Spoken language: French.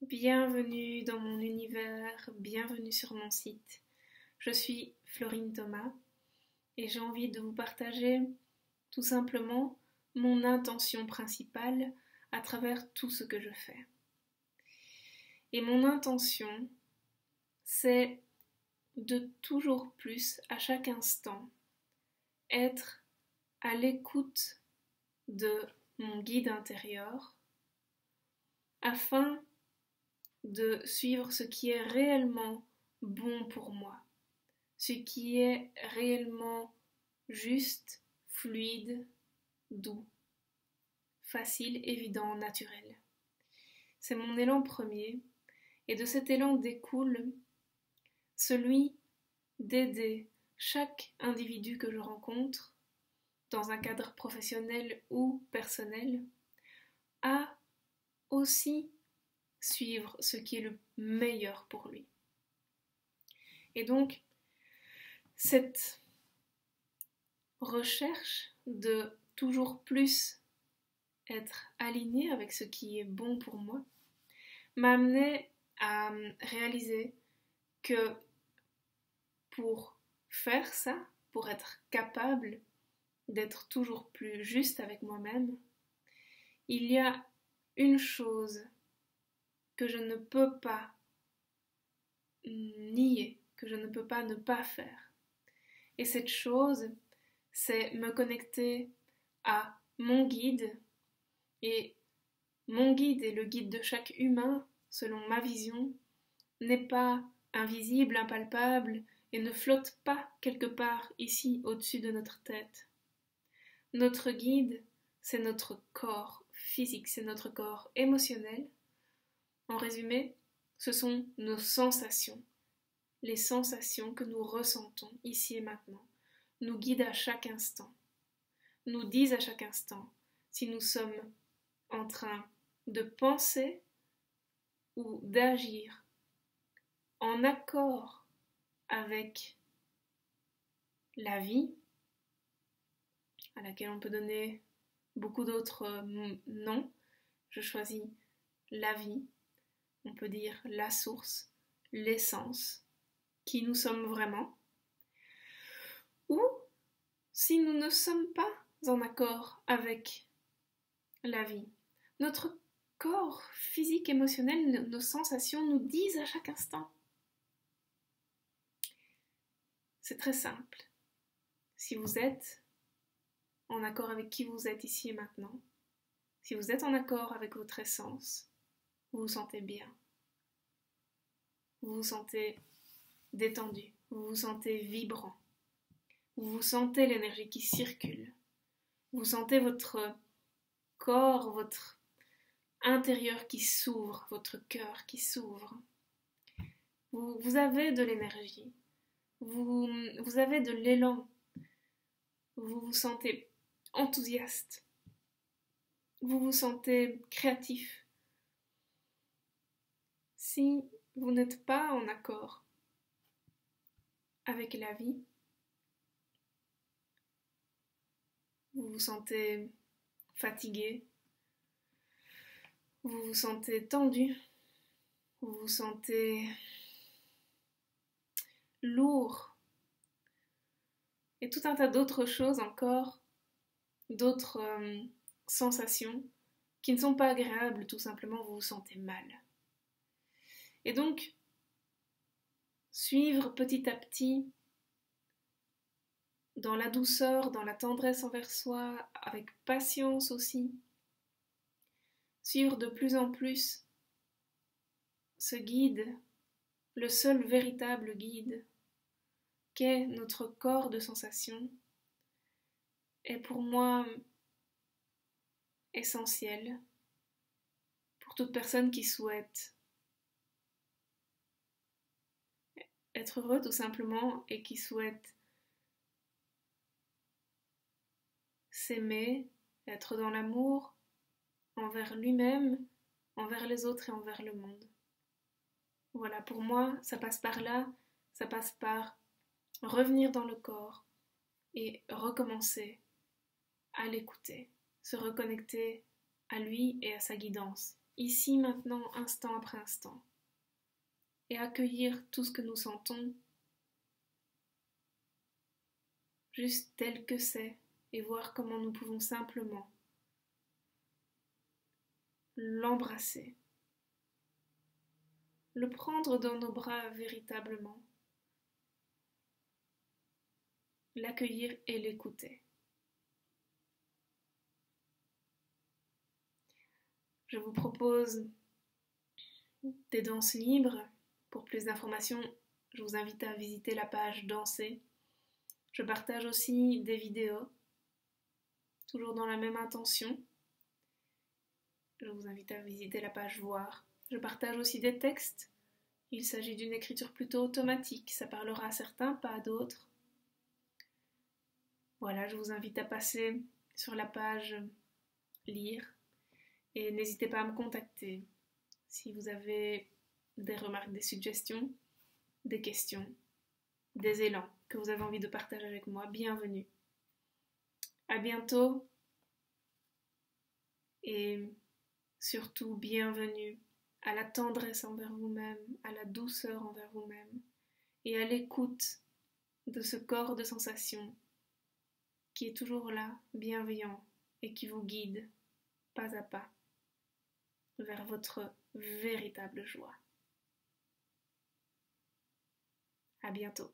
Bienvenue dans mon univers, bienvenue sur mon site. Je suis Florine Thomas et j'ai envie de vous partager tout simplement mon intention principale à travers tout ce que je fais. Et mon intention, c'est de toujours plus, à chaque instant, être à l'écoute de mon guide intérieur afin de suivre ce qui est réellement bon pour moi, ce qui est réellement juste, fluide, doux, facile, évident, naturel. C'est mon élan premier, et de cet élan découle celui d'aider chaque individu que je rencontre, dans un cadre professionnel ou personnel, à aussi suivre ce qui est le meilleur pour lui. Et donc, cette recherche de toujours plus être aligné avec ce qui est bon pour moi m'a amené à réaliser que pour faire ça, pour être capable d'être toujours plus juste avec moi-même, il y a une chose que je ne peux pas nier, que je ne peux pas ne pas faire. Et cette chose, c'est me connecter à mon guide. Et mon guide et le guide de chaque humain, selon ma vision, n'est pas invisible, impalpable et ne flotte pas quelque part ici au-dessus de notre tête. Notre guide, c'est notre corps physique, c'est notre corps émotionnel. En résumé, ce sont nos sensations, les sensations que nous ressentons ici et maintenant, nous guident à chaque instant, nous disent à chaque instant si nous sommes en train de penser ou d'agir en accord avec la vie, à laquelle on peut donner beaucoup d'autres noms. Je choisis la vie. On peut dire la source, l'essence, qui nous sommes vraiment, ou si nous ne sommes pas en accord avec la vie. Notre corps physique, émotionnel, nos sensations nous disent à chaque instant. C'est très simple. Si vous êtes en accord avec qui vous êtes ici et maintenant, si vous êtes en accord avec votre essence, vous vous sentez bien, vous vous sentez détendu, vous vous sentez vibrant, vous sentez l'énergie qui circule, vous sentez votre corps, votre intérieur qui s'ouvre, votre cœur qui s'ouvre. Vous avez de l'énergie, vous avez de l'élan, vous vous sentez enthousiaste, vous vous sentez créatif. Si vous n'êtes pas en accord avec la vie, vous vous sentez fatigué, vous vous sentez tendu, vous vous sentez lourd, et tout un tas d'autres choses encore, d'autres sensations qui ne sont pas agréables, tout simplement vous vous sentez mal. Et donc, suivre petit à petit, dans la douceur, dans la tendresse envers soi, avec patience aussi, suivre de plus en plus ce guide, le seul véritable guide, qu'est notre corps de sensations, est pour moi essentiel pour toute personne qui souhaite être heureux tout simplement et qui souhaite s'aimer, être dans l'amour envers lui-même, envers les autres et envers le monde. Voilà, pour moi, ça passe par là, ça passe par revenir dans le corps et recommencer à l'écouter, se reconnecter à lui et à sa guidance ici, maintenant, instant après instant, et accueillir tout ce que nous sentons, juste tel que c'est, et voir comment nous pouvons simplement l'embrasser, le prendre dans nos bras véritablement, l'accueillir et l'écouter. Je vous propose des danses libres. Pour plus d'informations, je vous invite à visiter la page Danser. Je partage aussi des vidéos, toujours dans la même intention. Je vous invite à visiter la page Voir. Je partage aussi des textes. Il s'agit d'une écriture plutôt automatique. Ça parlera à certains, pas à d'autres. Voilà, je vous invite à passer sur la page Lire. Et n'hésitez pas à me contacter si vous avez des remarques, des suggestions, des questions, des élans que vous avez envie de partager avec moi. Bienvenue. À bientôt et surtout bienvenue à la tendresse envers vous-même, à la douceur envers vous-même et à l'écoute de ce corps de sensation qui est toujours là, bienveillant et qui vous guide pas à pas vers votre véritable joie. À bientôt.